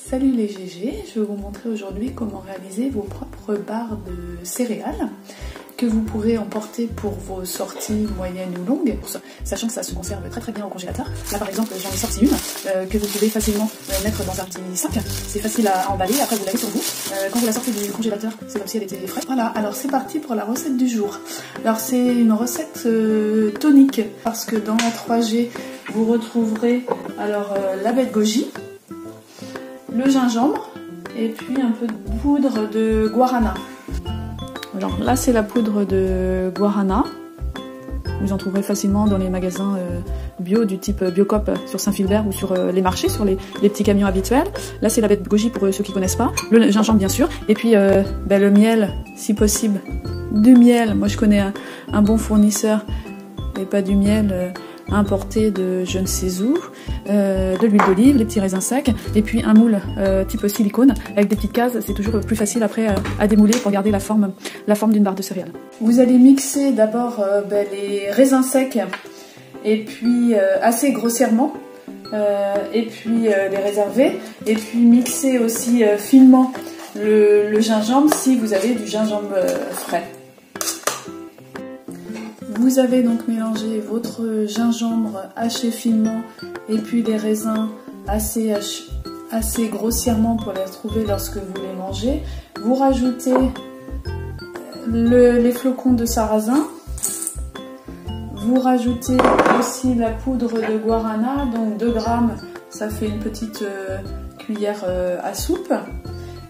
Salut les GG, je vais vous montrer aujourd'hui comment réaliser vos propres barres de céréales que vous pourrez emporter pour vos sorties moyennes ou longues, sachant que ça se conserve très bien au congélateur. Là par exemple j'en ai sorti une que vous pouvez facilement mettre dans un petit sac, c'est facile à emballer, après vous l'avez sur vous. Quand vous la sortez du congélateur, c'est comme si elle était fraîche. Voilà, alors c'est parti pour la recette du jour. Alors c'est une recette tonique, parce que dans la 3G vous retrouverez alors la baie de goji, le gingembre et puis un peu de poudre de guarana. Alors là c'est la poudre de guarana, vous en trouverez facilement dans les magasins bio du type Biocop sur Saint-Philbert ou sur les marchés, sur les petits camions habituels. Là c'est la baie de goji pour ceux qui connaissent pas, le gingembre bien sûr, et puis le miel si possible, du miel. Moi je connais un bon fournisseur et pas du miel importé de je ne sais où, de l'huile d'olive, les petits raisins secs, et puis un moule type silicone avec des petites cases. C'est toujours plus facile après à démouler pour garder la forme d'une barre de céréales. Vous allez mixer d'abord les raisins secs et puis assez grossièrement, et puis les réserver, et puis mixer aussi finement le gingembre si vous avez du gingembre frais. Vous avez donc mélangé votre gingembre haché finement et puis les raisins assez grossièrement pour les retrouver lorsque vous les mangez. Vous rajoutez les flocons de sarrasin. Vous rajoutez aussi la poudre de guarana, donc 2 grammes, ça fait une petite cuillère à soupe.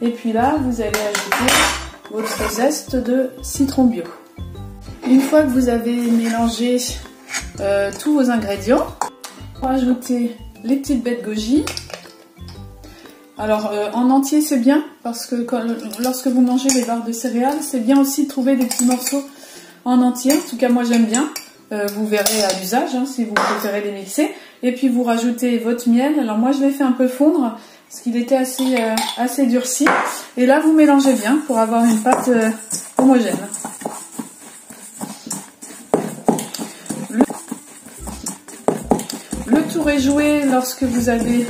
Et puis là, vous allez ajouter votre zeste de citron bio. Une fois que vous avez mélangé tous vos ingrédients, rajoutez les petites baies de goji. Alors en entier c'est bien, parce que lorsque vous mangez les barres de céréales, c'est bien aussi de trouver des petits morceaux en entier. En tout cas moi j'aime bien, vous verrez à l'usage si vous préférez les mixer. Et puis vous rajoutez votre miel. Alors moi je l'ai fait un peu fondre, parce qu'il était assez durci. Et là vous mélangez bien pour avoir une pâte homogène. Le tour est joué lorsque vous avez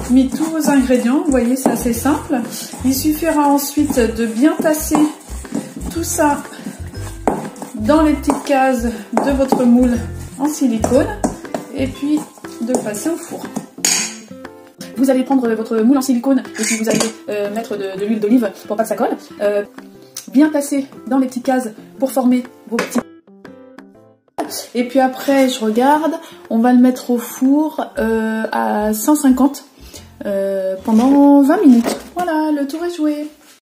mis tous vos ingrédients. Vous voyez, c'est assez simple. Il suffira ensuite de bien tasser tout ça dans les petites cases de votre moule en silicone et puis de passer au four. Vous allez prendre votre moule en silicone et puis vous allez mettre de l'huile d'olive pour pas que ça colle. Bien tasser dans les petites cases pour former vos petits. Et puis après, je regarde, on va le mettre au four à 150 pendant 20 minutes. Voilà, le tour est joué.